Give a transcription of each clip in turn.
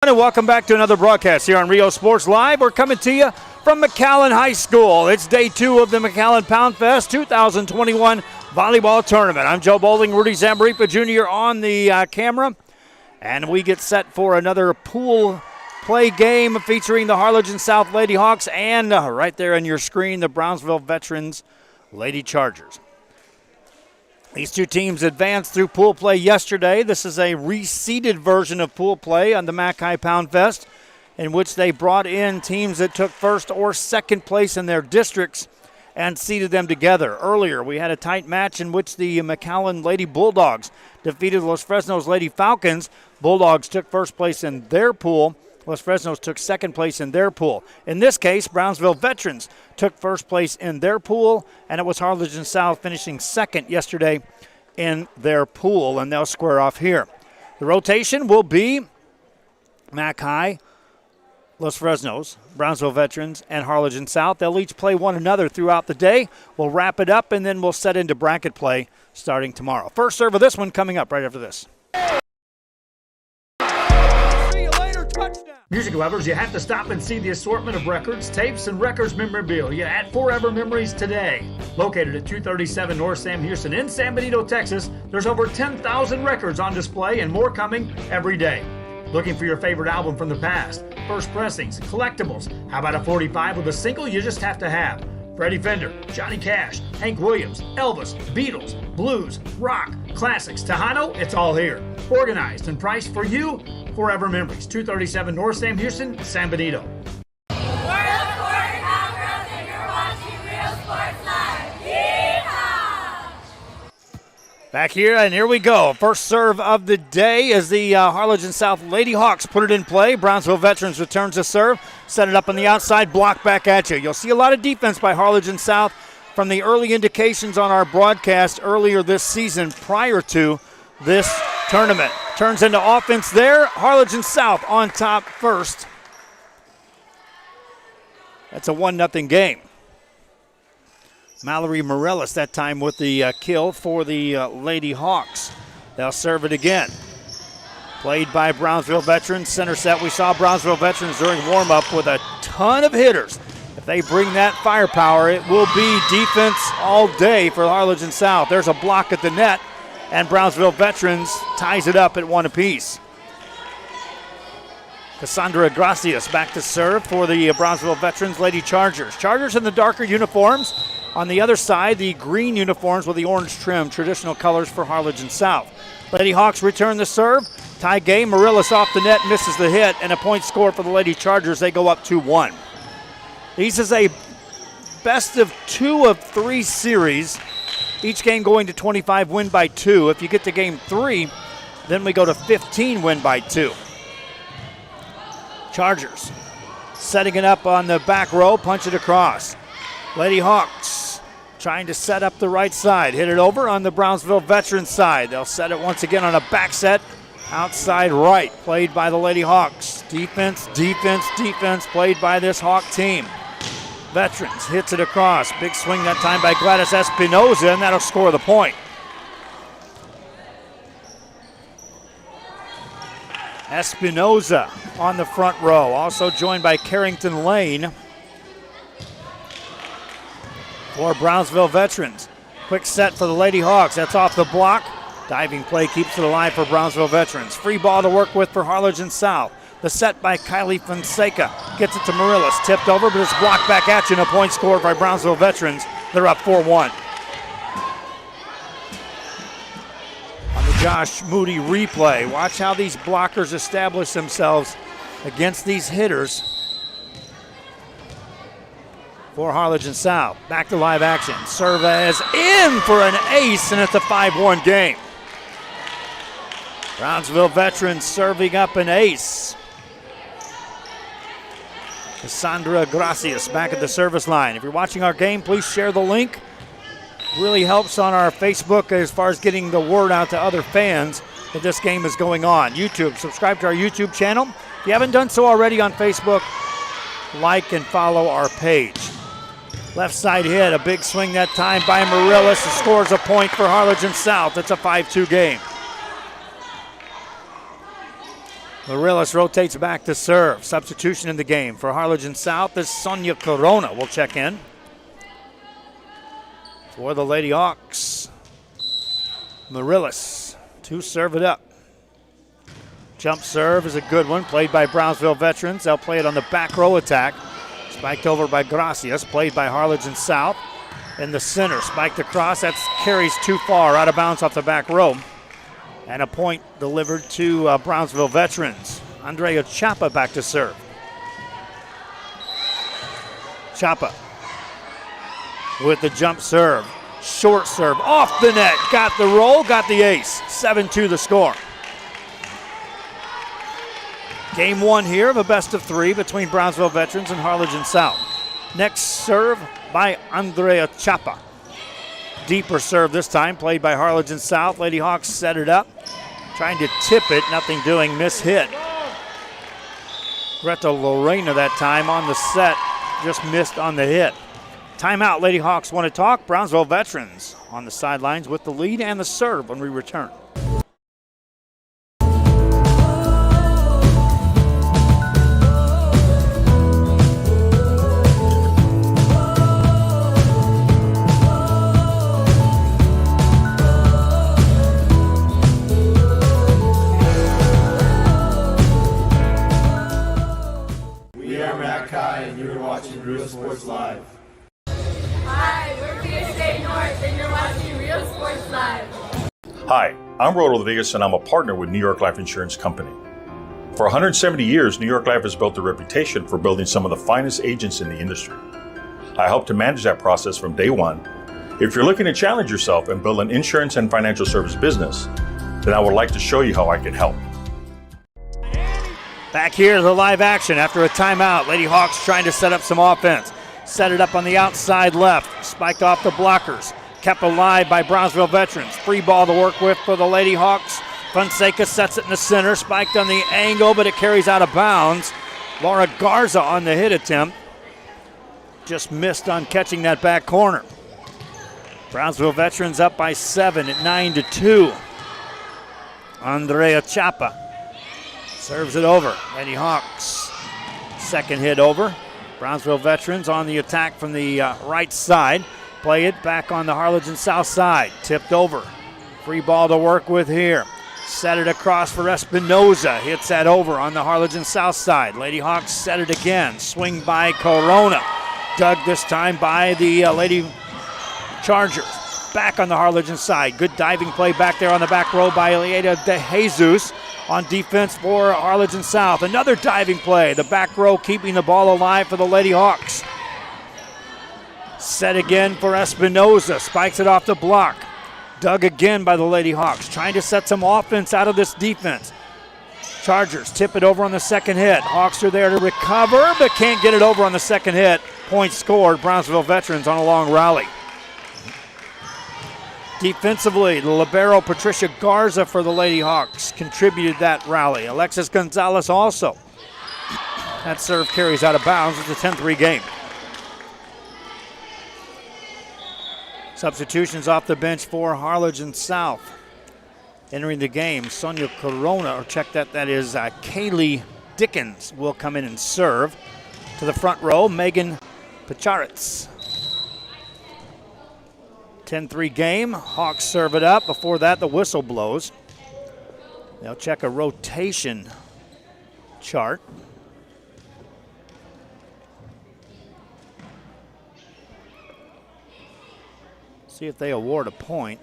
And welcome back to another broadcast here on Rio Sports Live. We're coming to you from McAllen High School. It's day 2 of the McAllen Poundfest 2021 volleyball tournament. I'm Joe Bowling, Rudy Zambaripa Jr. on the camera, and we get set for another pool play game featuring the Harlingen South Lady Hawks and right there on your screen, the Brownsville Veterans Lady Chargers. These two teams advanced through pool play yesterday. This is a reseeded version of pool play on the McAllen Poundfest, in which they brought in teams that took first or second place in their districts and seeded them together. Earlier, we had a tight match in which the McAllen Lady Bulldogs defeated Los Fresnos Lady Falcons. Bulldogs took first place in their pool. Los Fresnos took second place in their pool. In this case, Brownsville Veterans took first place in their pool, and it was Harlingen South finishing second yesterday in their pool, and they'll square off here. The rotation will be Mac High, Los Fresnos, Brownsville Veterans, and Harlingen South. They'll each play one another throughout the day. We'll wrap it up, and then we'll set into bracket play starting tomorrow. First serve of this one coming up right after this. Music lovers, you have to stop and see the assortment of records, tapes, and records memorabilia at Forever Memories today. Located at 237 North Sam Houston in San Benito, Texas, there's over 10,000 records on display and more coming every day. Looking for your favorite album from the past, first pressings, collectibles, how about a 45 with a single you just have to have? Freddie Fender, Johnny Cash, Hank Williams, Elvis, Beatles, blues, rock, classics, Tejano, it's all here. Organized and priced for you. Forever Memories, 237 North Sam Houston, San Benito. We're the Sport Cowgirls and you're watching Real Sports Live. Yeehaw! Back here, and here we go. First serve of the day as the Harlingen South Lady Hawks put it in play. Brownsville Veterans returns the serve, set it up on the outside, block back at you. You'll see a lot of defense by Harlingen South from the early indications on our broadcast earlier this season prior to this tournament. Turns into offense there. Harlingen South on top first. That's a 1-0 game. Mallory Morellis that time with the kill for the Lady Hawks. They'll serve it again. Played by Brownsville Veterans. Center set, we saw Brownsville Veterans during warm-up with a ton of hitters. If they bring that firepower, it will be defense all day for Harlingen South. There's a block at the net, and Brownsville Veterans ties it up at 1 apiece. Cassandra Gracias back to serve for the Brownsville Veterans Lady Chargers. Chargers in the darker uniforms. On the other side, the green uniforms with the orange trim, traditional colors for Harlingen South. Lady Hawks return the serve. Tie game. Morellis off the net, misses the hit, and a point score for the Lady Chargers. They go up 2-1. This is a best of 2 of 3 series. Each game going to 25, win by 2. If you get to game 3, then we go to 15, win by 2. Chargers setting it up on the back row, punch it across. Lady Hawks trying to set up the right side. Hit it over on the Brownsville Veterans side. They'll set it once again on a back set, outside right, played by the Lady Hawks. Defense, defense, defense, played by this Hawk team. Veterans hits it across. Big swing that time by Gladys Espinoza, and that'll score the point. Espinoza on the front row, also joined by Carrington Lane for Brownsville Veterans. Quick set for the Lady Hawks. That's off the block. Diving play keeps it alive for Brownsville Veterans. Free ball to work with for Harlingen South. The set by Kylie Fonseca. Gets it to Morellis. Tipped over, but it's blocked back at you, and a point scored by Brownsville Veterans. They're up 4-1. On the Josh Moody replay, watch how these blockers establish themselves against these hitters for Harlingen South. Back to live action. Serve as in for an ace, and it's a 5-1 game. Brownsville Veterans serving up an ace. Cassandra Gracias back at the service line. If you're watching our game, please share the link. Really helps on our Facebook as far as getting the word out to other fans that this game is going on. YouTube, subscribe to our YouTube channel. If you haven't done so already on Facebook, like and follow our page. Left side hit, a big swing that time by Morellis. Scores a point for Harlingen South. It's a 5-2 game. Morelis rotates back to serve. Substitution in the game for Harlingen South is Sonia Corona will check in. For the Lady Hawks, Morelis to serve it up. Jump serve is a good one, played by Brownsville veterans. They'll play it on the back row attack. Spiked over by Gracias, played by Harlingen South. In the center, spiked across, that carries too far, out of bounds off the back row. And a point delivered to Brownsville veterans. Andrea Chapa back to serve. Chapa with the jump serve. Short serve, off the net, got the roll, got the ace. 7-2 the score. Game one here of a best of three between Brownsville veterans and Harlingen South. Next serve by Andrea Chapa. Deeper serve this time, played by Harlingen South. Lady Hawks set it up, trying to tip it, nothing doing, miss hit. Greta Lorena that time on the set, just missed on the hit. Timeout, Lady Hawks want to talk. Brownsville veterans on the sidelines with the lead and the serve when we return. We are McAllen and you're watching Real Sports Live. Hi, we're Pierce State North, and you're watching Real Sports Live. Hi, I'm Rod Rodriguez and I'm a partner with New York Life Insurance Company. For 170 years, New York Life has built a reputation for building some of the finest agents in the industry. I help to manage that process from day one. If you're looking to challenge yourself and build an insurance and financial service business, then I would like to show you how I can help. Back here to the live action after a timeout. Lady Hawks trying to set up some offense. Set it up on the outside left. Spiked off the blockers. Kept alive by Brownsville veterans. Free ball to work with for the Lady Hawks. Fonseca sets it in the center. Spiked on the angle, but it carries out of bounds. Laura Garza on the hit attempt. Just missed on catching that back corner. Brownsville veterans up by 7 at 9-2. Andrea Chapa serves it over. Lady Hawks, second hit over. Brownsville veterans on the attack from the right side. Play it back on the Harlingen South side. Tipped over. Free ball to work with here. Set it across for Espinoza. Hits that over on the Harlingen South side. Lady Hawks set it again. Swing by Corona. Dug this time by the Lady Chargers. Back on the Harlingen side. Good diving play back there on the back row by Eliada De Jesus. On defense for Harlingen South. Another diving play. The back row keeping the ball alive for the Lady Hawks. Set again for Espinoza. Spikes it off the block. Dug again by the Lady Hawks. Trying to set some offense out of this defense. Chargers tip it over on the second hit. Hawks are there to recover, but can't get it over on the second hit. Point scored. Brownsville veterans on a long rally. Defensively, the libero Patricia Garza for the Lady Hawks contributed that rally. Alexis Gonzalez also. That serve carries out of bounds. It's a 10-3 game. Substitutions off the bench for Harlingen South. Entering the game, Sonia Corona, or check that, that is Kaylee Dickens will come in and serve. To the front row, Megan Pacharitz. 10-3 game. Hawks serve it up. Before that, the whistle blows. They'll check a rotation chart. See if they award a point.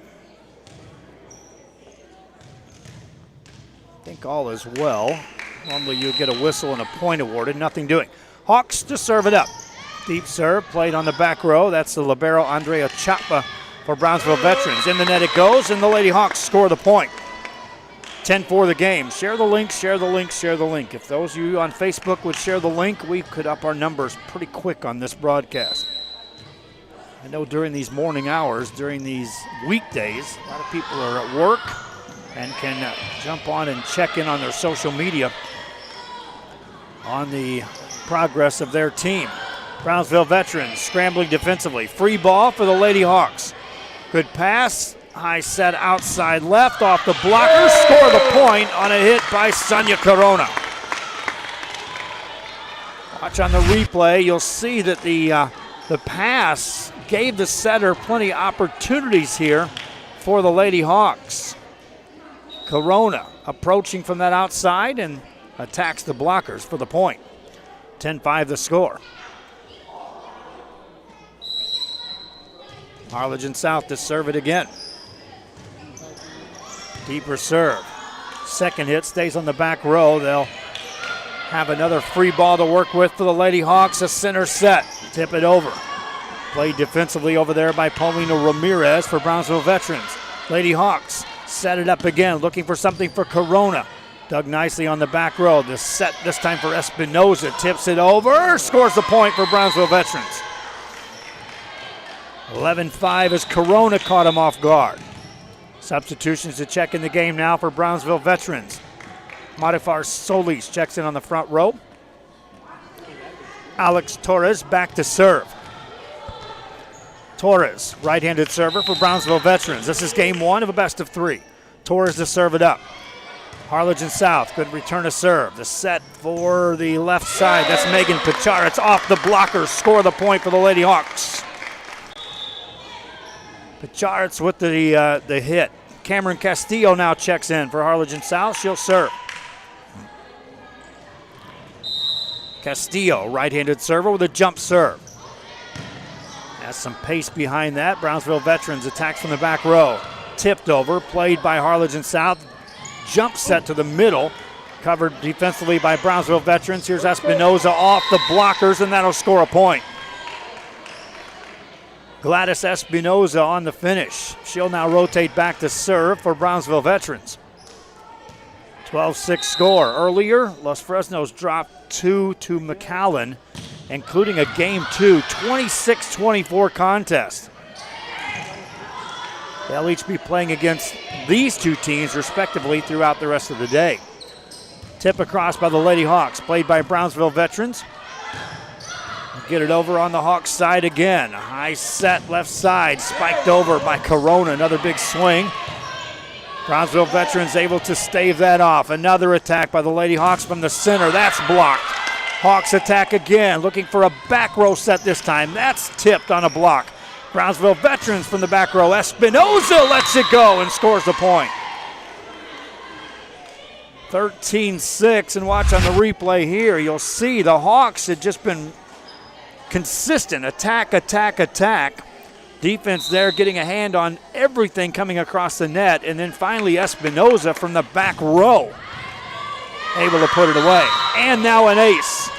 I think all is well. Normally you get a whistle and a point awarded. Nothing doing. Hawks to serve it up. Deep serve played on the back row. That's the libero Andrea Chapa for Brownsville veterans. In the net it goes, and the Lady Hawks score the point. 10-4 the game. Share the link, share the link, share the link. If those of you on Facebook would share the link, we could up our numbers pretty quick on this broadcast. I know during these morning hours, during these weekdays, a lot of people are at work and can jump on and check in on their social media on the progress of their team. Brownsville veterans scrambling defensively. Free ball for the Lady Hawks. Good pass, high set outside left off the blocker. Score the point on a hit by Sonia Corona. Watch on the replay, you'll see that the pass gave the setter plenty of opportunities here for the Lady Hawks. Corona approaching from that outside and attacks the blockers for the point. 10-5 the score. Harlingen South to serve it again. Deeper serve. Second hit stays on the back row. They'll have another free ball to work with for the Lady Hawks. A center set. Tip it over. Played defensively over there by Paulina Ramirez for Brownsville Veterans. Lady Hawks set it up again, looking for something for Corona. Dug nicely on the back row. The set this time for Espinoza. Tips it over. Scores the point for Brownsville Veterans. 11-5 as Corona caught him off guard. Substitutions to check in the game now for Brownsville Veterans. Modifar Solis checks in on the front row. Alex Torres back to serve. Torres, right-handed server for Brownsville Veterans. This is game one of a best of three. Torres to serve it up. Harlingen South, good return to serve. The set for the left side. That's Megan Picharitz off the blocker. Score the point for the Lady Hawks. Picharitz with the hit. Cameron Castillo now checks in for Harlingen South. She'll serve. Castillo, right-handed server with a jump serve. Has some pace behind that. Brownsville Veterans attacks from the back row. Tipped over, played by Harlingen South. Jump set to the middle. Covered defensively by Brownsville Veterans. Here's Espinoza off the blockers, and that'll score a point. Gladys Espinoza on the finish. She'll now rotate back to serve for Brownsville Veterans. 12-6 score. Earlier, Los Fresnos dropped 2 to McAllen, including a game 2, 26-24 contest. They'll each be playing against these two teams respectively throughout the rest of the day. Tip across by the Lady Hawks, played by Brownsville Veterans. Get it over on the Hawks side again. A high set left side, spiked over by Corona. Another big swing. Brownsville Veterans able to stave that off. Another attack by the Lady Hawks from the center. That's blocked. Hawks attack again, looking for a back row set this time. That's tipped on a block. Brownsville Veterans from the back row. Espinoza lets it go and scores the point. 13-6, and watch on the replay here. You'll see the Hawks had just been consistent. Attack, attack, attack. Defense there getting a hand on everything coming across the net, and then finally Espinoza from the back row able to put it away. And now an ace.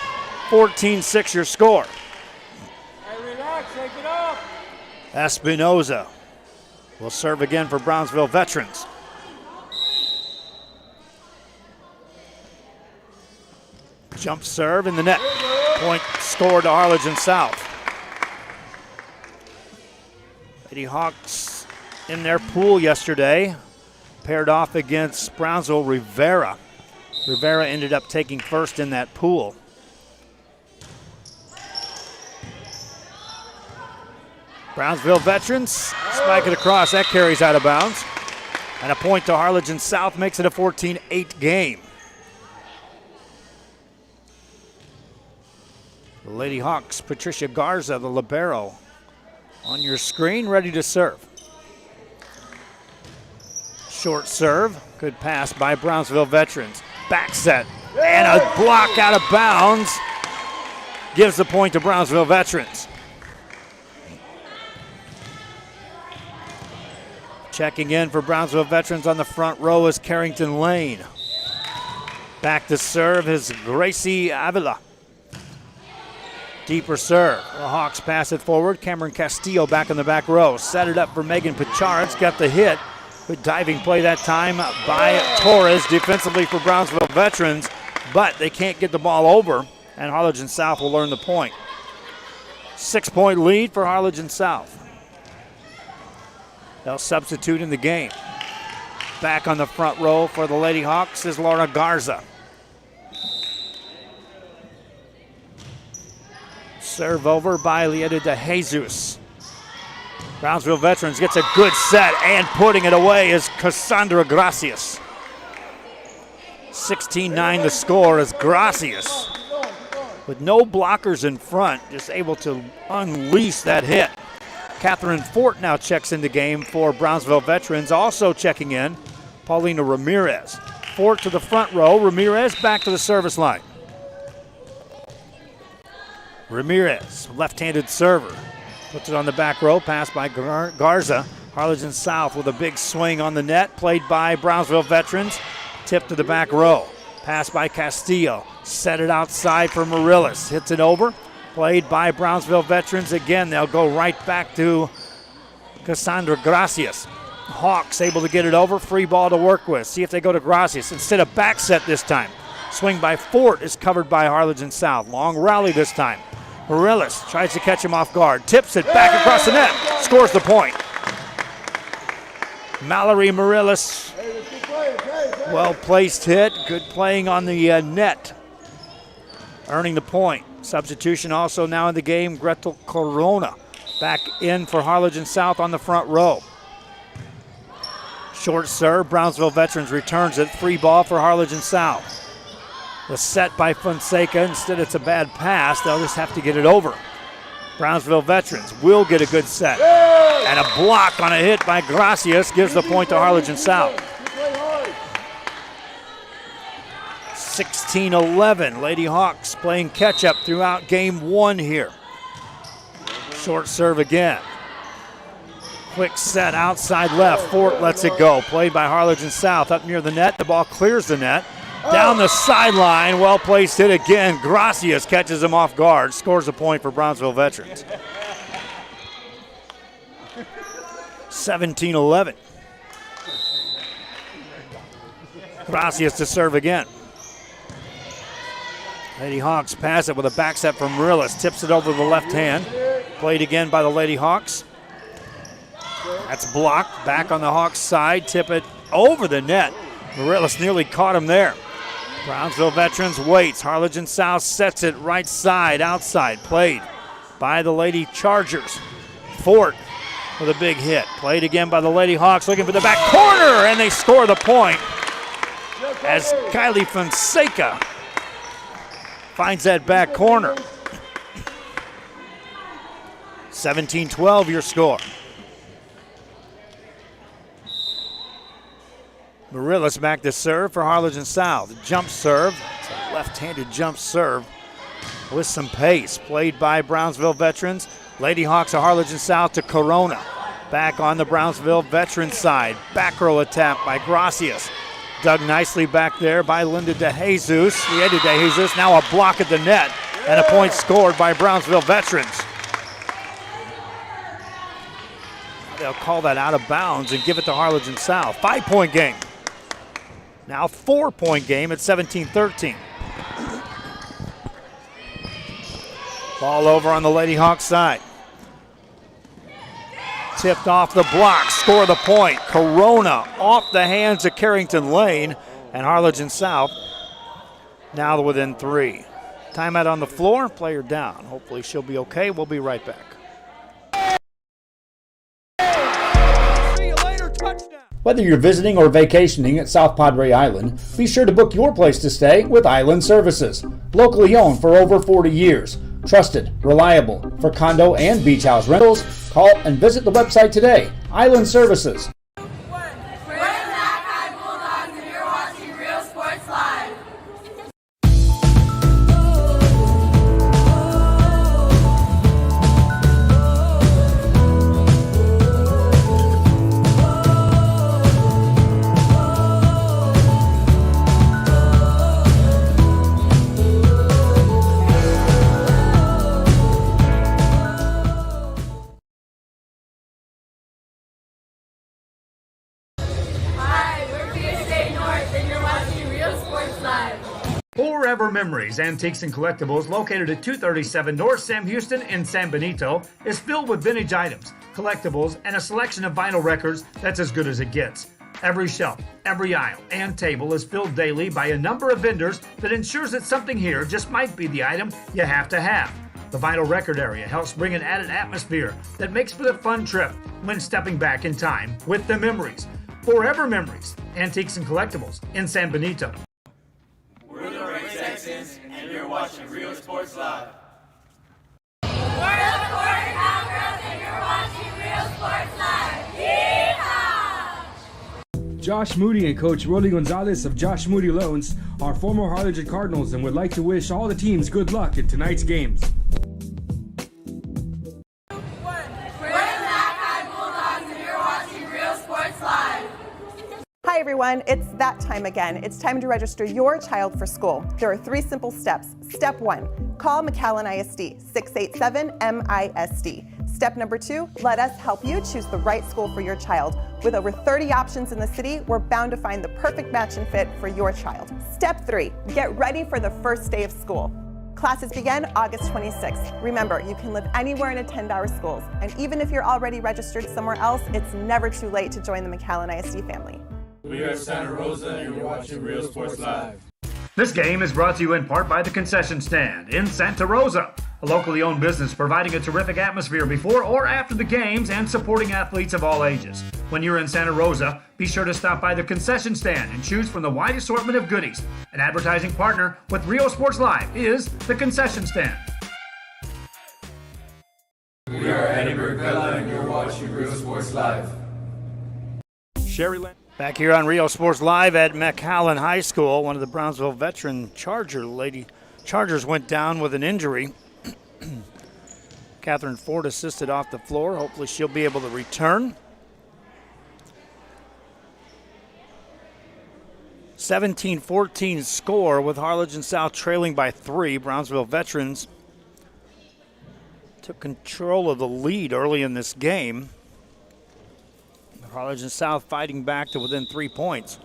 14-6 your score. Hey, relax, shake it up. Espinoza will serve again for Brownsville Veterans. Jump serve in the net. Point scored to Harlingen South. Lady Hawks in their pool yesterday paired off against Brownsville Rivera. Rivera ended up taking first in that pool. Brownsville Veterans spike it across. That carries out of bounds. And a point to Harlingen South makes it a 14-8 game. The Lady Hawks, Patricia Garza, the libero, on your screen, ready to serve. Short serve, good pass by Brownsville Veterans. Back set, and a block out of bounds. Gives the point to Brownsville Veterans. Checking in for Brownsville Veterans on the front row is Carrington Lane. Back to serve is Gracie Avila. Deeper serve. The Hawks pass it forward. Cameron Castillo back in the back row. Set it up for Megan Picharitz. Got the hit. Good diving play that time by Torres defensively for Brownsville Veterans, but they can't get the ball over, and Harlingen South will earn the point. 6-point lead for Harlingen South. They'll substitute in the game. Back on the front row for the Lady Hawks is Laura Garza. Serve over by Lieta de Jesus. Brownsville Veterans gets a good set, and putting it away is Cassandra Gracias. 16-9 the score as Gracias with no blockers in front, just able to unleash that hit. Catherine Fort now checks in the game for Brownsville veterans. Also checking in, Paulina Ramirez. Fort to the front row, Ramirez back to the service line. Ramirez, left-handed server, puts it on the back row, pass by Garza. Harlingen South with a big swing on the net, played by Brownsville veterans. Tip to the back row, pass by Castillo, set it outside for Morillas, hits it over, played by Brownsville veterans. Again, they'll go right back to Cassandra Gracias. Hawks able to get it over, free ball to work with. See if they go to Gracias instead of back set this time. Swing by Fort is covered by Harlingen South. Long rally this time. Morillas tries to catch him off guard, tips it back across the net, scores the point. Mallory Morillas, well-placed hit, good playing on the net, earning the point. Substitution also now in the game, Gretel Corona back in for Harlingen South on the front row. Short serve, Brownsville veterans returns it, free ball for Harlingen South. The set by Fonseca, instead it's a bad pass, they'll just have to get it over. Brownsville veterans will get a good set. And a block on a hit by Gracias gives the point to Harlingen South. 16-11, Lady Hawks playing catch-up throughout game one here. Short serve again. Quick set outside left, Fort lets it go. Played by Harlingen South up near the net, the ball clears the net. Down the sideline, well-placed hit again. Gracias catches him off guard, scores a point for Brownsville veterans. 17-11. Gracias to serve again. Lady Hawks pass it with a back set from Morillas. Tips it over the left hand. Played again by the Lady Hawks. That's blocked. Back on the Hawks side. Tip it over the net. Morillas nearly caught him there. Brownsville veterans waits. Harlingen South sets it right side, outside. Played by the Lady Chargers. Fort with a big hit. Played again by the Lady Hawks, looking for the back corner, and they score the point as Kylie Fonseca finds that back corner. 17-12 your score. Morillas back to serve for Harlingen South. Jump serve, it's a left-handed jump serve with some pace. Played by Brownsville veterans. Lady Hawks of Harlingen South to Corona. Back on the Brownsville veteran side. Back row attack by Gracias. Dug nicely back there by Linda DeJesus. Lieta DeJesus, now a block at the net and a point scored by Brownsville veterans. They'll call that out of bounds and give it to Harlingen South. 5-point game. Now 4-point game at 17-13. Ball over on the Lady Hawks side. Tipped off the block, score the point. Corona off the hands of Carrington Lane, and Harlingen South now within 3. Timeout on the floor, player down. Hopefully she'll be okay. We'll be right back. Whether you're visiting or vacationing at South Padre Island, be sure to book your place to stay with Island Services. Locally owned for over 40 years. Trusted, reliable for condo and beach house rentals. Call and visit the website today. Island Services. We're the McAllen Bulldogs, and you're watching Real Sports Live. Forever Memories, Antiques and Collectibles, located at 237 North Sam Houston in San Benito, is filled with vintage items, collectibles, and a selection of vinyl records that's as good as it gets. Every shelf, every aisle, and table is filled daily by a number of vendors that ensures that something here just might be the item you have to have. The vinyl record area helps bring an added atmosphere that makes for the fun trip when stepping back in time with the memories. Forever Memories, Antiques and Collectibles in San Benito. We're the Red Texans, and you're watching watching Real Sports Live. We're the Court Cowgirls and you're watching Real Sports Live. Yeehaw! Josh Moody and Coach Rolly Gonzalez of Josh Moody Loans are former Harlingen Cardinals and would like to wish all the teams good luck in tonight's games. Hi everyone, it's that time again. It's time to register your child for school. There are 3 simple steps. Step 1, call McAllen ISD, 687-MISD. Step number 2, let us help you choose the right school for your child. With over 30 options in the city, we're bound to find the perfect match and fit for your child. Step 3, get ready for the first day of school. Classes begin August 26th. Remember, you can live anywhere and attend our schools. And even if you're already registered somewhere else, it's never too late to join the McAllen ISD family. We are Santa Rosa and you're watching Real Sports Live. This game is brought to you in part by the Concession Stand in Santa Rosa, a locally owned business providing a terrific atmosphere before or after the games and supporting athletes of all ages. When you're in Santa Rosa, be sure to stop by the Concession Stand and choose from the wide assortment of goodies. An advertising partner with Real Sports Live is the Concession Stand. We are Edinburgh Bella and you're watching Real Sports Live. Sherry back here on Rio Sports Live at McAllen High School. One of the Brownsville veteran Chargers went down with an injury. Catherine Ford assisted off the floor. Hopefully she'll be able to return. 17-14 score with Harlingen South trailing by 3. Brownsville veterans took control of the lead early in this game. Harlingen South fighting back to within 3 points.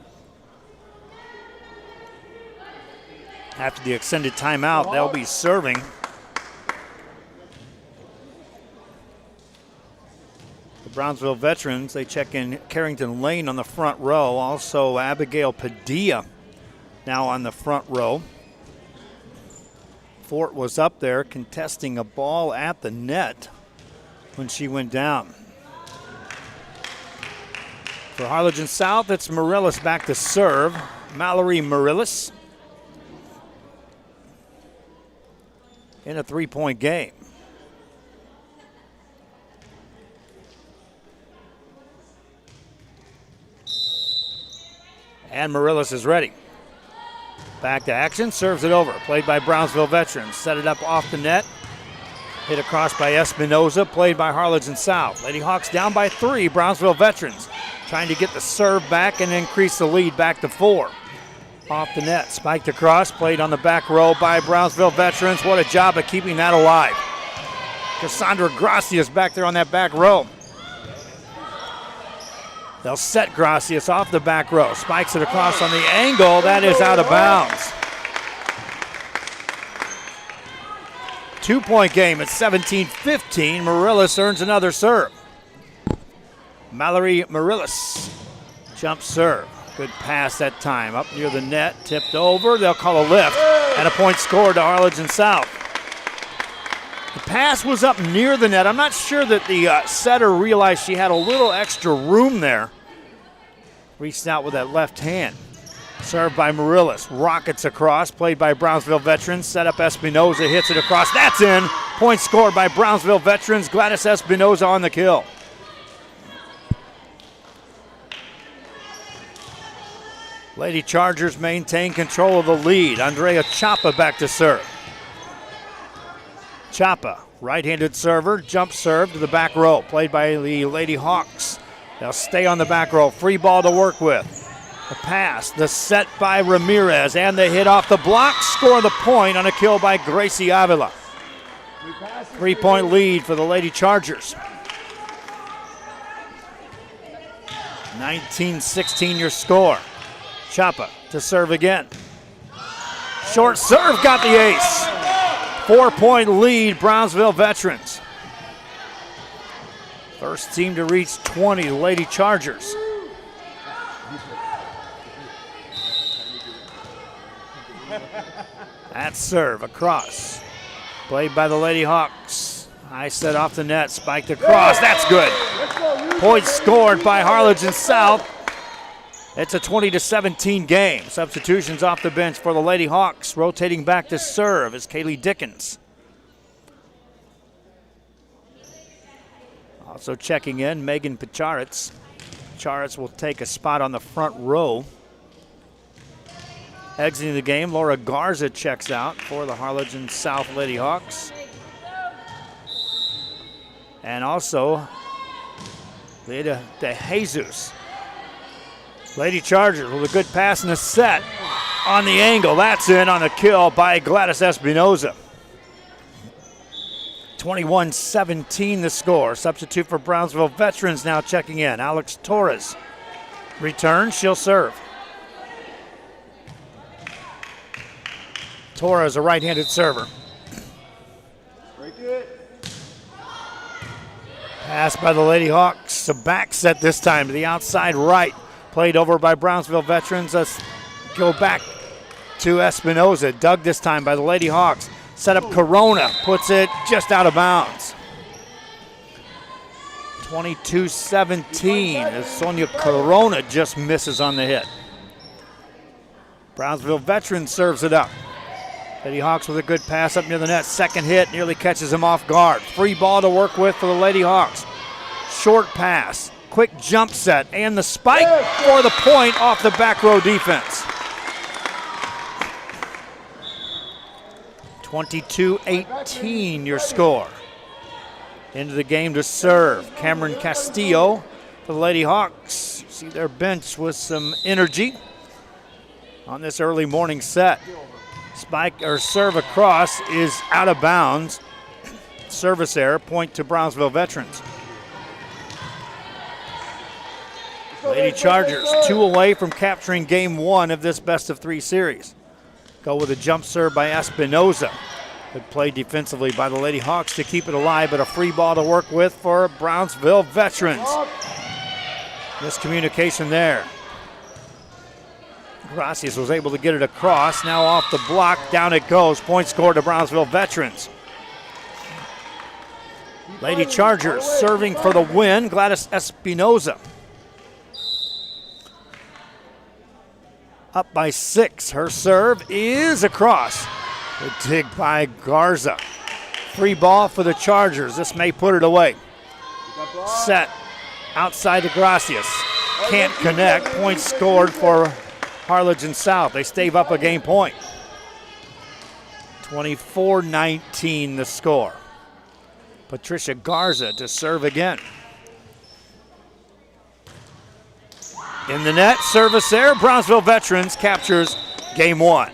After the extended timeout, they'll be serving. The Brownsville veterans, they check in Carrington Lane on the front row. Also Abigail Padilla now on the front row. Fort was up there contesting a ball at the net when she went down. For Harlingen South, it's Morelis back to serve. Mallory Morelis in a 3-point game. And Morelis is ready. Back to action, serves it over. Played by Brownsville veterans. Set it up off the net. Hit across by Espinoza, played by Harlingen South. Lady Hawks down by 3, Brownsville veterans. Trying to get the serve back and increase the lead back to 4. Off the net, spiked across, played on the back row by Brownsville veterans. What a job of keeping that alive. Cassandra Gracias back there on that back row. They'll set Gracias off the back row. Spikes it across on the angle. That is out of bounds. 2-point game at 17-15. Morelis earns another serve. Mallory Morelis, jump serve. Good pass that time. Up near the net, tipped over. They'll call a lift and a point scored to Harlingen South. The pass was up near the net. I'm not sure that the setter realized she had a little extra room there. Reached out with that left hand. Served by Morelis. Rockets across. Played by Brownsville veterans. Set up Espinoza. Hits it across. That's in. Point scored by Brownsville veterans. Gladys Espinoza on the kill. Lady Chargers maintain control of the lead. Andrea Chapa back to serve. Chapa, right-handed server, jump serve to the back row. Played by the Lady Hawks. They'll stay on the back row. Free ball to work with. The pass, the set by Ramirez, and the hit off the block. Score the point on a kill by Gracie Avila. 3-point lead for the Lady Chargers. 19-16 your score. Chapa to serve again. Short serve, got the ace. 4-point lead, Brownsville veterans. First team to reach 20, the Lady Chargers. That serve across. Played by the Lady Hawks. High set off the net, spiked across. That's good. Point scored by Harlingen South. It's a 20-17 game. Substitutions off the bench for the Lady Hawks. Rotating back to serve is Kaylee Dickens. Also checking in, Megan Picharitz. Picharitz will take a spot on the front row. Exiting the game, Laura Garza checks out for the Harlingen South Lady Hawks. And also, Leda De Jesus. Lady Chargers with a good pass in the set. On the angle, that's in on a kill by Gladys Espinoza. 21-17 the score. Substitute for Brownsville veterans now checking in. Alex Torres returns, she'll serve. Torres, a right-handed server. Pass by the Lady Hawks. A back set this time to the outside right. Played over by Brownsville veterans. Let's go back to Espinoza. Dug this time by the Lady Hawks. Set up Corona. Puts it just out of bounds. 22-17 as Sonia Corona just misses on the hit. Brownsville veterans serves it up. Lady Hawks with a good pass up near the net. Second hit nearly catches him off guard. Free ball to work with for the Lady Hawks. Short pass, quick jump set, and the spike for the point off the back row defense. 22-18 your score. Into the game to serve. Cameron Castillo for the Lady Hawks. See their bench with some energy on this early morning set. Spike or serve across is out of bounds. Service error, point to Brownsville veterans. Lady Chargers 2 away from capturing game 1 of this best of 3 series. Go with a jump serve by Espinoza. Good play defensively by the Lady Hawks to keep it alive, but a free ball to work with for Brownsville veterans. Miscommunication there. Gracias was able to get it across. Now off the block, down it goes. Point scored to Brownsville veterans. Lady Chargers serving for the win, Gladys Espinoza. Up by 6. Her serve is across. Good dig by Garza. Free ball for the Chargers. This may put it away. Set outside to Gracias. Can't connect. Point scored for Harlingen South. They stave up a game point. 24-19 the score. Patricia Garza to serve again. In the net, service there. Brownsville veterans captures game 1.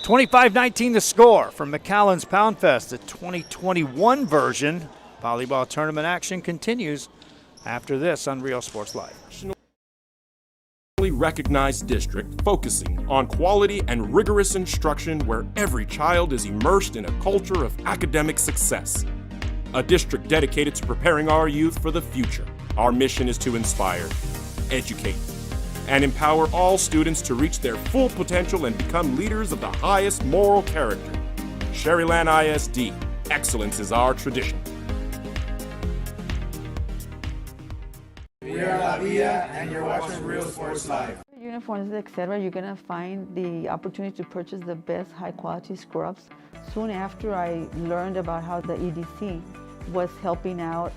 25-19 the score from McAllen's Poundfest. The 2021 version. Volleyball tournament action continues after this on Real Sports Live. Recognized district focusing on quality and rigorous instruction where every child is immersed in a culture of academic success. A district dedicated to preparing our youth for the future. Our mission is to inspire, educate, and empower all students to reach their full potential and become leaders of the highest moral character. Sherryland ISD, excellence is our tradition. We are La Villa, and you're watching Real Sports Live. Uniforms, etc., you're going to find the opportunity to purchase the best high-quality scrubs. Soon after I learned about how the EDC was helping out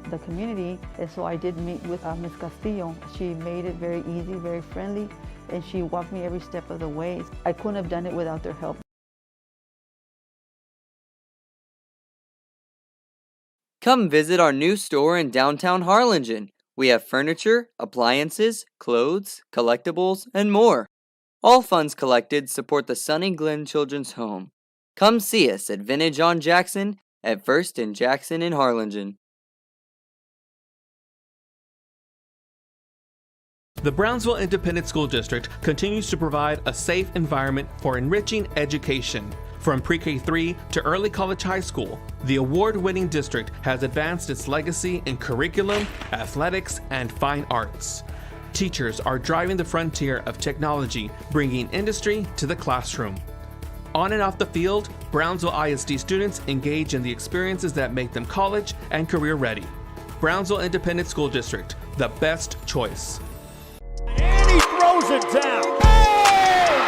the community, and so I did meet with Ms. Castillo. She made it very easy, very friendly, and she walked me every step of the way. I couldn't have done it without their help. Come visit our new store in downtown Harlingen. We have furniture, appliances, clothes, collectibles, and more. All funds collected support the Sunny Glen Children's Home. Come see us at Vintage on Jackson at First and Jackson in Harlingen. The Brownsville Independent School District continues to provide a safe environment for enriching education. From pre-K3 to early college high school, the award-winning district has advanced its legacy in curriculum, athletics, and fine arts. Teachers are driving the frontier of technology, bringing industry to the classroom. On and off the field, Brownsville ISD students engage in the experiences that make them college and career ready. Brownsville Independent School District, the best choice. And he throws it down. Hey!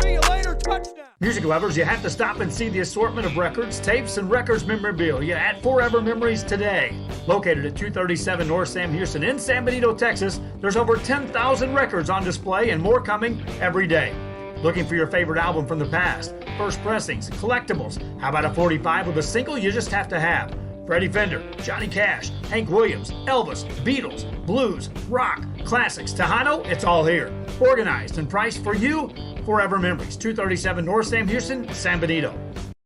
See you later, touchdown. Music lovers, you have to stop and see the assortment of records, tapes, and records memorabilia at Forever Memories today. Located at 237 North Sam Houston in San Benito, Texas, there's over 10,000 records on display and more coming every day. Looking for your favorite album from the past, first pressings, collectibles? How about a 45 with a single you just have to have? Freddie Fender, Johnny Cash, Hank Williams, Elvis, Beatles, blues, rock, classics, Tejano, it's all here. Organized and priced for you. Forever Memories, 237 North Sam Houston, San Benito.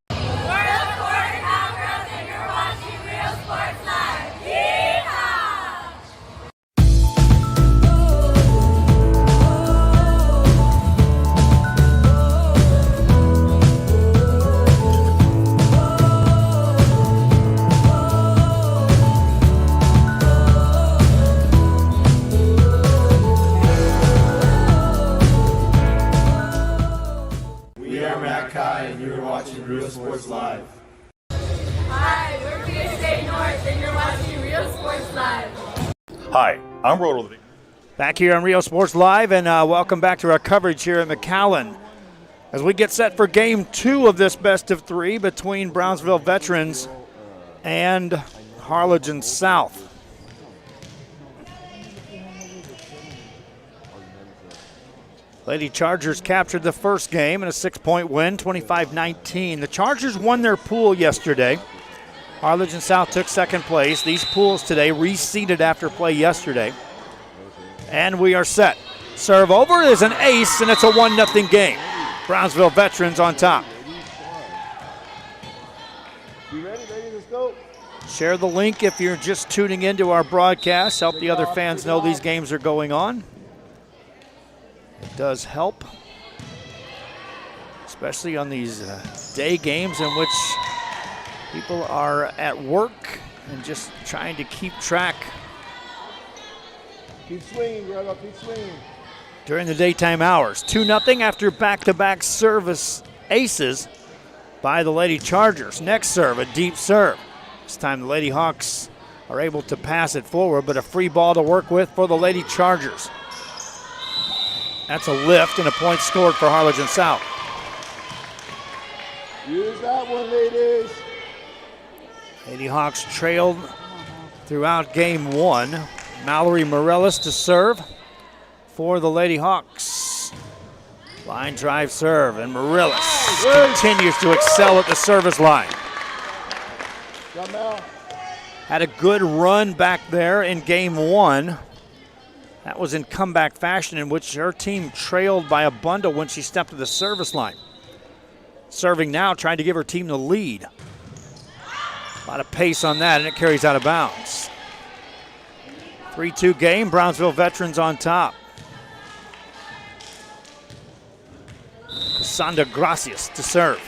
We're the Sport Cowgirls and you're watching Real Sports Live. Yeehaw! We are Matt Kai, and you're watching Real Sports Live. Hi, we're PSA North and you're watching Real Sports Live. Hi, I'm Roto. Back here on Real Sports Live, and welcome back to our coverage here at McAllen as we get set for Game 2 of this best of 3 between Brownsville Veterans and Harlingen South. Lady Chargers captured the first game in a 6-point win, 25-19. The Chargers won their pool yesterday. Harlingen South took second place. These pools today reseeded after play yesterday. And we are set. Serve over is an ace, and it's a 1-0 game. Brownsville Veterans on top. You ready? Let's go. Share the link if you're just tuning into our broadcast. Help the other fans know these games are going on. It does help, especially on these day games in which people are at work and just trying to keep track. Keep swinging, Grego. Keep swinging. During the daytime hours. 2-0 after back-to-back service aces by the Lady Chargers. Next serve, a deep serve. This time the Lady Hawks are able to pass it forward, but a free ball to work with for the Lady Chargers. That's a lift and a point scored for Harlingen South. Use that one, ladies. Lady Hawks trailed throughout game 1. Mallory Morellis to serve for the Lady Hawks. Line drive serve, and Morellis continues to excel at the service line. Had a good run back there in game 1. That was in comeback fashion, in which her team trailed by a bundle when she stepped to the service line. Serving now, trying to give her team the lead. A lot of pace on that, and it carries out of bounds. 3-2 game, Brownsville Veterans on top. Cassandra Gracias to serve.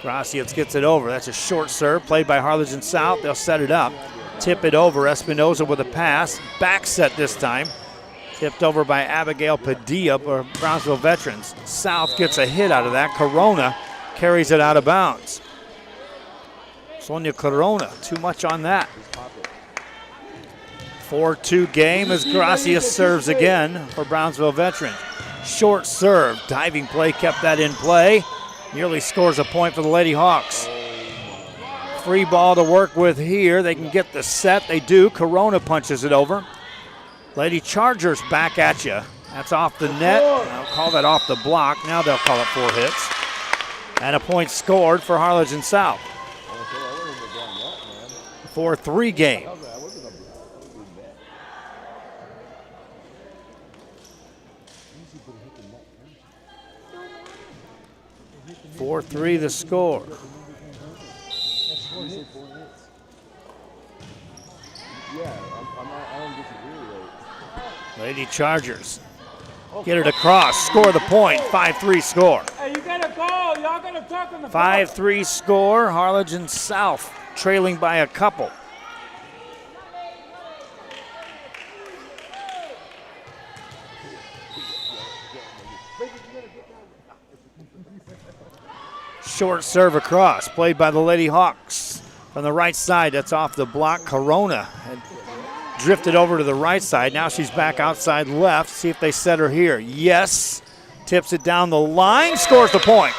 Gracias gets it over. That's a short serve played by Harlingen South. They'll set it up. Tip it over. Espinoza with a pass. Back set this time. Tipped over by Abigail Padilla for Brownsville Veterans. South gets a hit out of that. Corona carries it out of bounds. Sonia Corona, too much on that. 4-2 game as Gracias serves again for Brownsville Veterans. Short serve. Diving play kept that in play. Nearly scores a point for the Lady Hawks. Free ball to work with here. They can get the set. They do. Corona punches it over. Lady Chargers back at you. That's off the net. I'll call that off the block. Now they'll call it 4 hits. And a point scored for Harlingen South. 4-3 game. 4-3 the score. Lady Chargers get it across, score the point, 5-3 score. Hey, you gotta go. Y'all gotta talk on the 5-3 score, Harlingen South trailing by a couple. Short serve across, played by the Lady Hawks. From the right side, that's off the block. Corona had drifted over to the right side. Now she's back outside left. See if they set her here. Yes. Tips it down the line. Scores the point.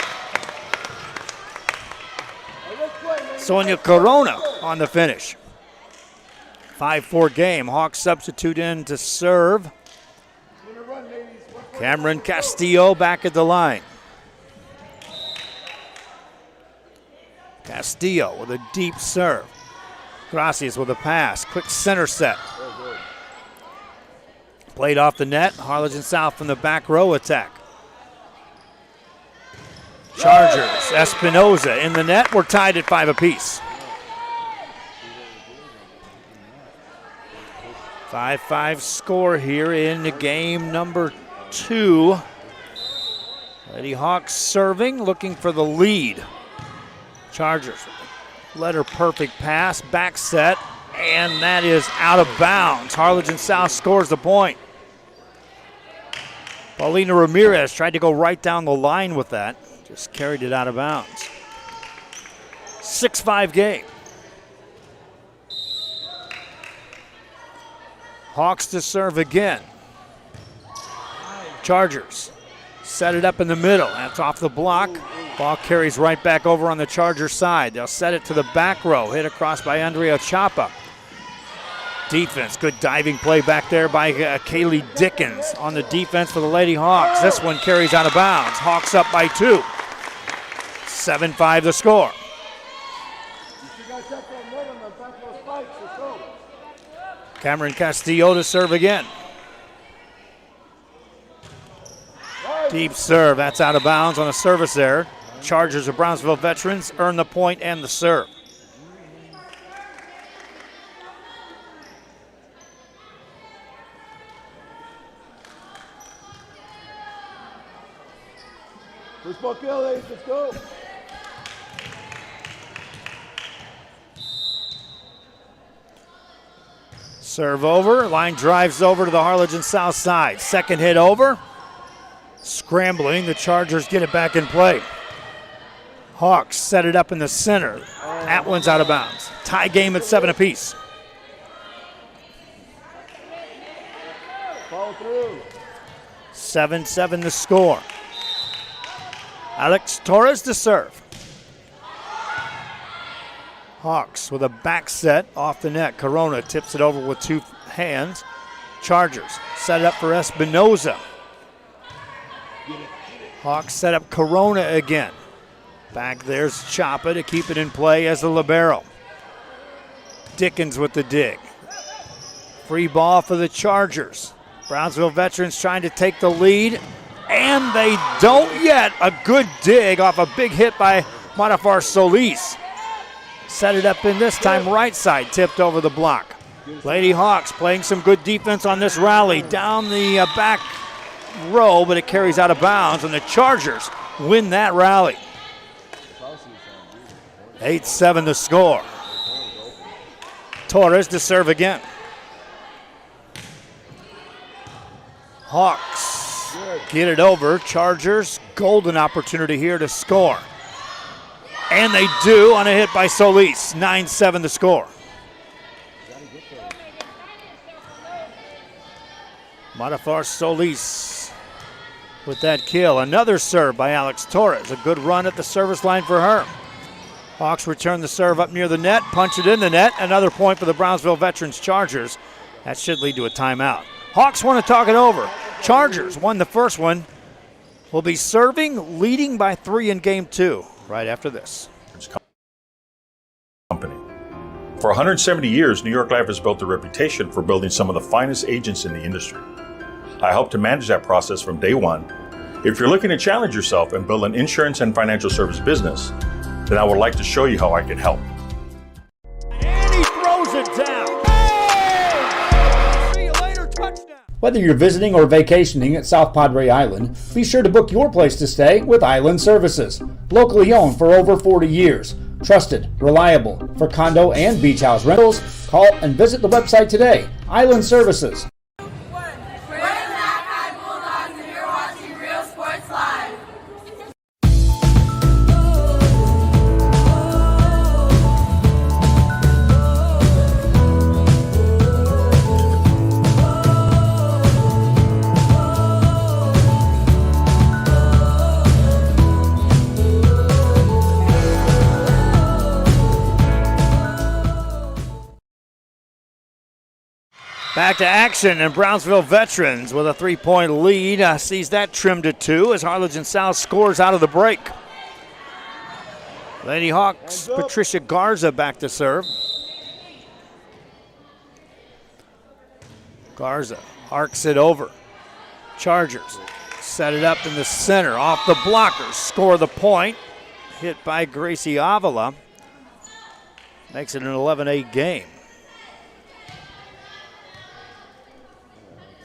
Sonia Corona on the finish. 5-4 game. Hawks substitute in to serve. Cameron Castillo back at the line. Castillo with a deep serve. Gracias with a pass. Quick center set. Played off the net. Harlingen South from the back row attack. Chargers, Espinoza in the net. We're tied at 5 apiece. 5-5 score here in game number 2. Lady Hawks serving, looking for the lead. Chargers, letter perfect pass, back set, and that is out of bounds. Harlingen South scores the point. Paulina Ramirez tried to go right down the line with that, just carried it out of bounds. 6-5 game. Hawks to serve again. Chargers set it up in the middle. That's off the block. Ball carries right back over on the Charger side. They'll set it to the back row. Hit across by Andrea Chapa. Defense, good diving play back there by Kaylee Dickens on the defense for the Lady Hawks. This one carries out of bounds. Hawks up by 2. 7-5 the score. Cameron Castillo to serve again. Deep serve, that's out of bounds on a service error. Chargers of Brownsville veterans earn the point and the serve. First ball kill, ladies, let's go. Serve over, line drives over to the Harlingen South side. Second hit over. Scrambling, the Chargers get it back in play. Hawks set it up in the center. That one's out of bounds. Tie game at 7 apiece. Follow through. 7-7 the score. Alex Torres to serve. Hawks with a back set off the net. Corona tips it over with 2 hands. Chargers set it up for Espinoza. Hawks set up Corona again. Back there's Chapa to keep it in play as the libero. Dickens with the dig. Free ball for the Chargers. Brownsville veterans trying to take the lead, and they don't yet. A good dig off a big hit by Matafar Solis. Set it up in this time right side, tipped over the block. Lady Hawks playing some good defense on this rally. Down the back row, but it carries out of bounds, and the Chargers win that rally. 8-7 the score. Torres to serve again. Hawks get it over. Chargers, golden opportunity here to score. And they do on a hit by Solis. 9-7 the score. Matafar Solis with that kill. Another serve by Alex Torres. A good run at the service line for her. Hawks return the serve up near the net, punch it in the net. Another point for the Brownsville Veterans Chargers. That should lead to a timeout. Hawks want to talk it over. Chargers won the first one. Will be serving, leading by 3 in game 2. Right after this. Company. For 170 years, New York Life has built a reputation for building some of the finest agents in the industry. I helped to manage that process from day one. If you're looking to challenge yourself and build an insurance and financial service business, then I would like to show you how I can help. And he throws it down. Hey! See you later, touchdown. Whether you're visiting or vacationing at South Padre Island, be sure to book your place to stay with Island Services. Locally owned for over 40 years. Trusted, reliable for condo and beach house rentals. Call and visit the website today. Island Services. Back to action, and Brownsville Veterans with a 3-point lead sees that trimmed to 2 as Harlingen South scores out of the break. Lady Hawks, Patricia Garza back to serve. Garza arcs it over. Chargers set it up in the center, off the blockers, score the point. Hit by Gracie Avila. Makes it an 11-8 game.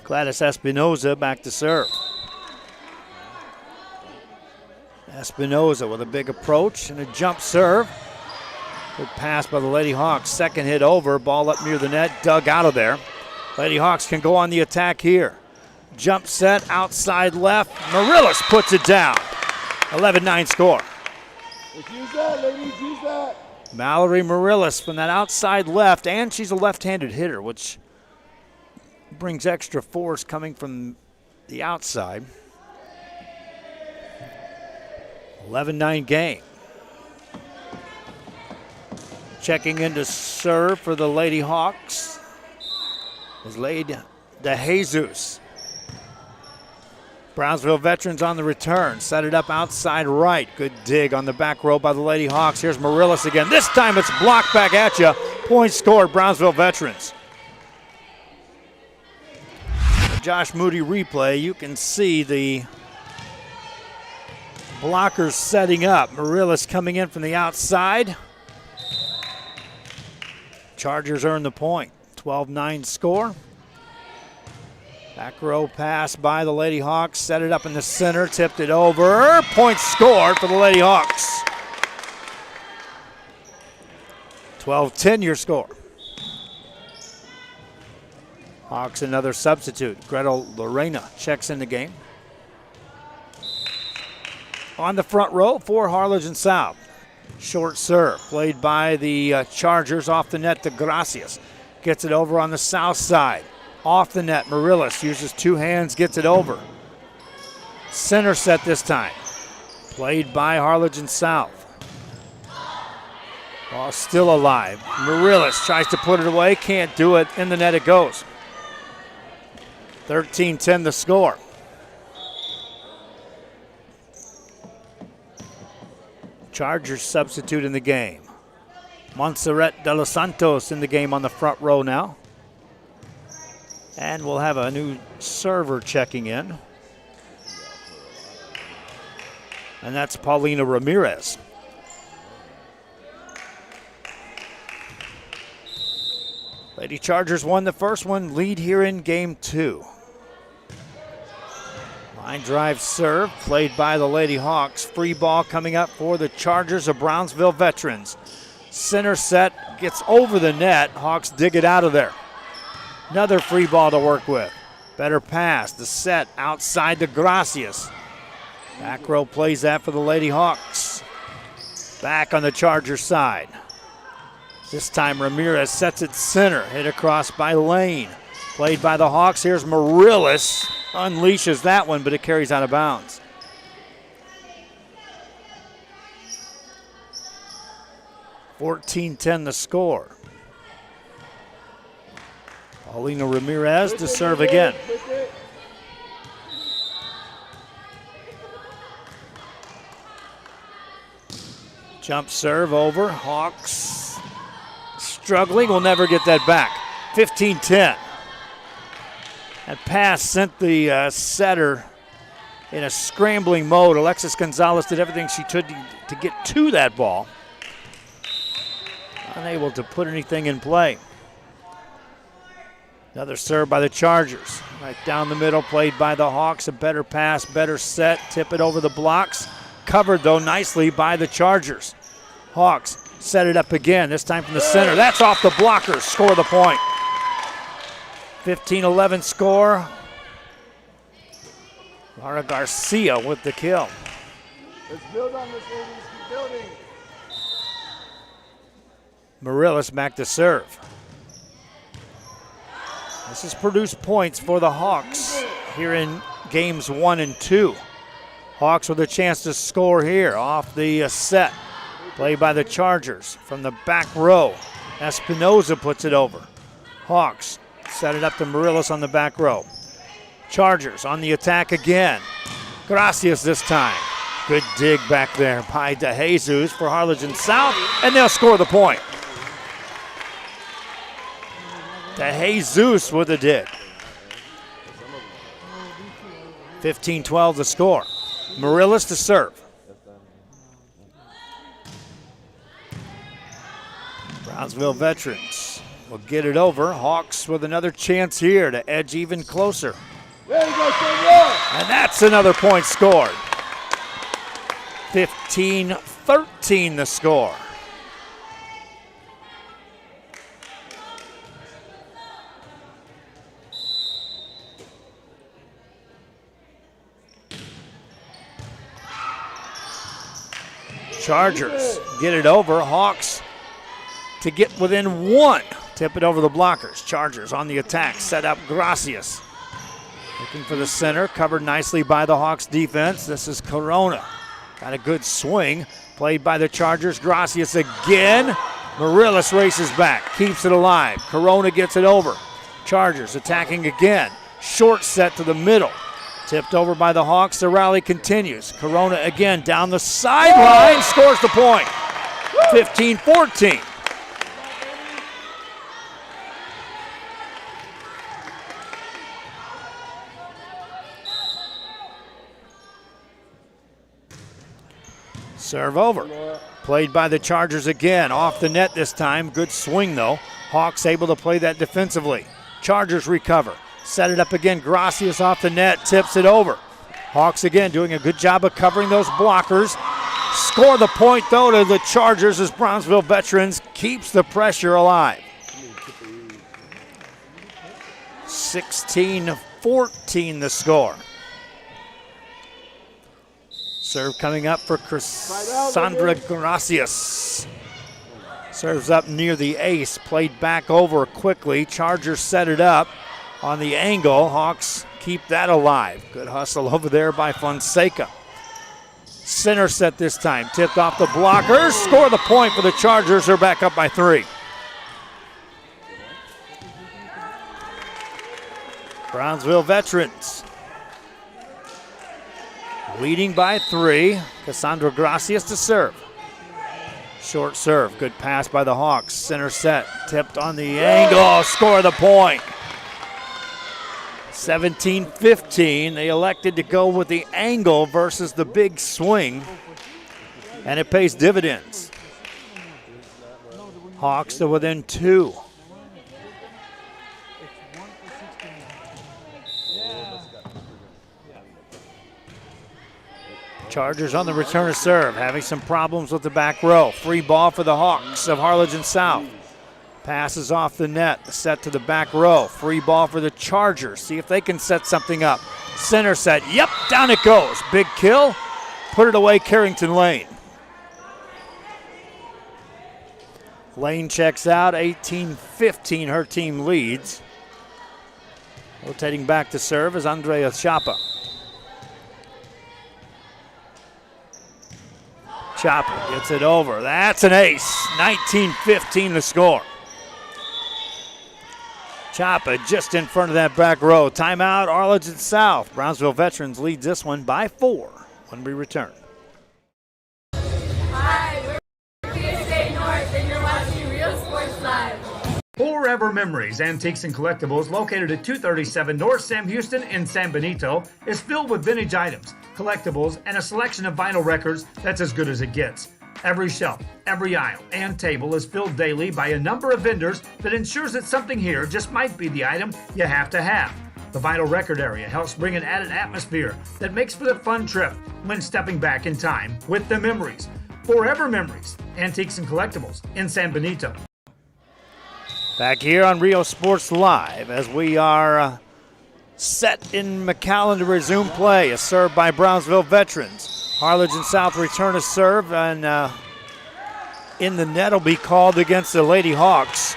Gladys Espinoza back to serve. Espinoza with a big approach and a jump serve. Good pass by the Lady Hawks. Second hit over, ball up near the net, dug out of there. Lady Hawks can go on the attack here. Jump set, outside left. Marillis puts it down. 11-9 score. Use that, ladies, use that. Mallory Marillis from that outside left, and she's a left-handed hitter, which brings extra force coming from the outside. 11-9 game. Checking in to serve for the Lady Hawks is Lady DeJesus. Brownsville Veterans on the return. Set it up outside right. Good dig on the back row by the Lady Hawks. Here's Marillis again. This time it's blocked back at you. Point scored, Brownsville Veterans. The Josh Moody replay, you can see the blockers setting up. Marillis coming in from the outside. Chargers earn the point. 12-9 score. Back row pass by the Lady Hawks. Set it up in the center. Tipped it over. Point scored for the Lady Hawks. 12-10 your score. Hawks another substitute. Gretel Lorena checks in the game. On the front row for Harlingen South. Short serve played by the Chargers off the net to Gracias. Gets it over on the south side. Off the net, Marillis uses two hands, gets it over. Center set this time. Played by Harlingen South. Ball still alive. Marillis tries to put it away, can't do it. In the net it goes. 13-10 the score. Chargers substitute in the game. Montserrat de los Santos in the game on the front row now. And we'll have a new server checking in. And that's Paulina Ramirez. Lady Chargers won the first one, lead here in game 2. Line drive serve played by the Lady Hawks. Free ball coming up for the Chargers of Brownsville Veterans. Center set gets over the net. Hawks dig it out of there. Another free ball to work with. Better pass. The set outside to Gracias. Back row plays that for the Lady Hawks. Back on the Charger side. This time Ramirez sets it center. Hit across by Lane. Played by the Hawks. Here's Marillis. Unleashes that one, but it carries out of bounds. (14-10) the score. Paulina Ramirez to serve again. Jump serve over. Hawks struggling. Will never get that back. 15-10. That pass sent the setter in a scrambling mode. Alexis Gonzalez did everything she could to get to that ball. Unable to put anything in play. Another serve by the Chargers. Right down the middle, played by the Hawks. A better pass, better set. Tip it over the blocks. Covered, though, nicely by the Chargers. Hawks set it up again, this time from the center. That's off the blockers. Score the point. 15-11 score. Laura Garcia with the kill. Let's build on this, ladies. Keep building. Marillis back to serve. This has produced points for the Hawks here in games 1 and 2. Hawks with a chance to score here off the set. Played by the Chargers from the back row. Espinoza puts it over. Hawks Set it up to Morelos on the back row. Chargers on the attack again. Gracias this time. Good dig back there by DeJesus for Harlingen South, and they'll score the point. DeJesus with a dig. 15-12 the score. Morelos to serve. Brownsville veterans will get it over. Hawks with another chance here to edge even closer. And that's another point scored. 15-13 the score. Chargers get it over. Hawks to get within one. Tip it over the blockers. Chargers on the attack. Set up Gracias. Looking for the center. Covered nicely by the Hawks defense. This is Corona. Got a good swing. Played by the Chargers. Gracias again. Morelos races back. Keeps it alive. Corona gets it over. Chargers attacking again. Short set to the middle. Tipped over by the Hawks. The rally continues. Corona again down the sideline. Scores the point. 15-14. Serve over. Played by the Chargers again. Off the net this time. Good swing though. Hawks able to play that defensively. Chargers recover. Set it up again. Gracias off the net. Tips it over. Hawks again doing a good job of covering those blockers. Score the point though to the Chargers as Brownsville veterans keeps the pressure alive. 16-14 the score. Serve coming up for Cassandra Gracias. Serves up near the ace. Played back over quickly. Chargers set it up on the angle. Hawks keep that alive. Good hustle over there by Fonseca. Center set this time. Tipped off the blockers. Score the point for the Chargers. They're back up by 3. Brownsville veterans leading by 3. Cassandra Gracias to serve. Short serve. Good pass by the Hawks. Center set. Tipped on the angle. Score the point. 17-15. They elected to go with the angle versus the big swing, and it pays dividends. Hawks to within 2. Chargers on the return of serve, having some problems with the back row. Free ball for the Hawks of Harlingen South. Passes off the net, set to the back row. Free ball for the Chargers. See if they can set something up. Center set, yep, down it goes. Big kill, put it away, Carrington Lane. Lane checks out, 18-15, her team leads. Rotating back to serve is Andrea Chapa. Chapa gets it over. That's an ace. 19-15 the score. Chapa just in front of that back row. Timeout, Harlingen South. Brownsville veterans leads this one by 4 when we return. Hi, we're State North, and you're watching Real Sports Live. Forever Memories, Antiques and Collectibles, located at 237 North Sam Houston in San Benito, is filled with vintage items, collectibles, and a selection of vinyl records that's as good as it gets. Every shelf, every aisle, and table is filled daily by a number of vendors that ensures that something here just might be the item you have to have. The vinyl record area helps bring an added atmosphere that makes for the fun trip when stepping back in time with the memories. Forever Memories, Antiques and Collectibles in San Benito. Back here on Rio Sports Live as we are set in McAllen to resume play. A serve by Brownsville veterans. Harlingen South return a serve, and in the net will be called against the Lady Hawks.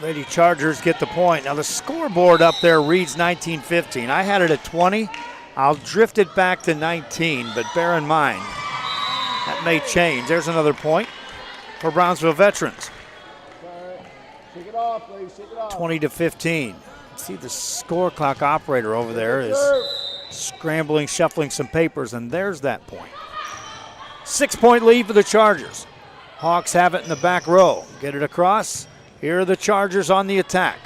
Lady Chargers get the point. Now the scoreboard up there reads 19-15. I had it at 20. I'll drift it back to 19, but bear in mind, that may change. There's another point for Brownsville veterans. Take it off, ladies. Take it off. 20-15. See the score clock operator over there is scrambling, shuffling some papers, and there's that point. 6-point lead for the Chargers. Hawks have it in the back row. Get it across. Here are the Chargers on the attack.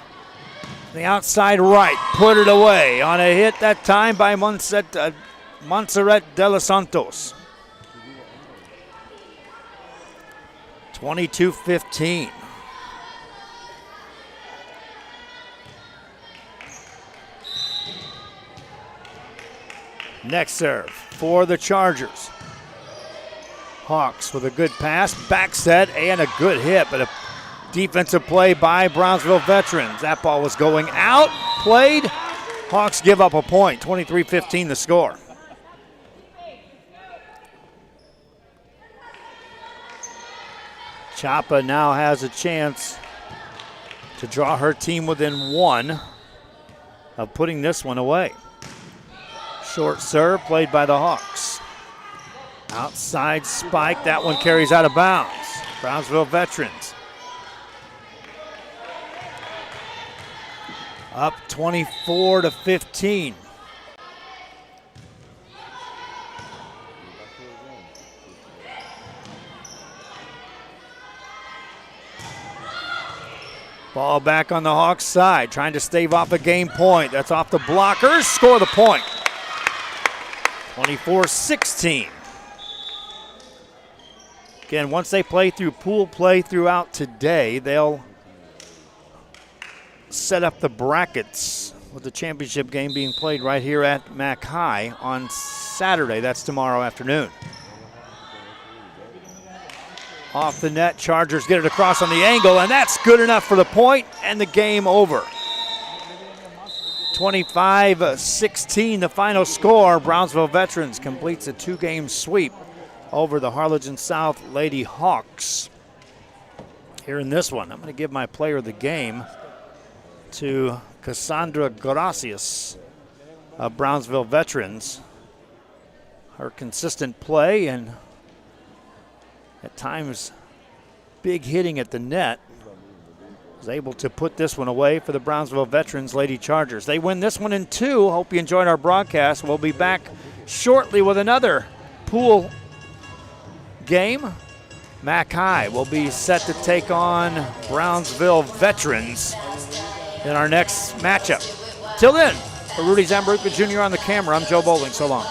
The outside right, put it away on a hit that time by Montserrat de los Santos. 22-15. Next serve for the Chargers. Hawks with a good pass, back set, and a good hit, but a defensive play by Brownsville veterans. That ball was going out, played. Hawks give up a point, 23-15 the score. Chapa now has a chance to draw her team within one of putting this one away. Short serve played by the Hawks. Outside spike, that one carries out of bounds. Brownsville veterans. Up 24-15. Ball back on the Hawks side, trying to stave off a game point. That's off the blockers, score the point. 24-16. Again, once they play through pool play throughout today, they'll set up the brackets with the championship game being played right here at Mac High on Saturday. That's tomorrow afternoon. Off the net, Chargers get it across on the angle, and that's good enough for the point, and the game over. 25-16 the final score. Brownsville Veterans completes a two-game sweep over the Harlingen South Lady Hawks. Here in this one, I'm going to give my player of the game to Cassandra Gracias of Brownsville Veterans. Her consistent play and at times big hitting at the net was able to put this one away for the Brownsville Veterans Lady Chargers. They win this one in 2. Hope you enjoyed our broadcast. We'll be back shortly with another pool game. Mac High will be set to take on Brownsville Veterans in our next matchup. Till then, for Rudy Zambruglia Jr. on the camera, I'm Joe Bowling. So long.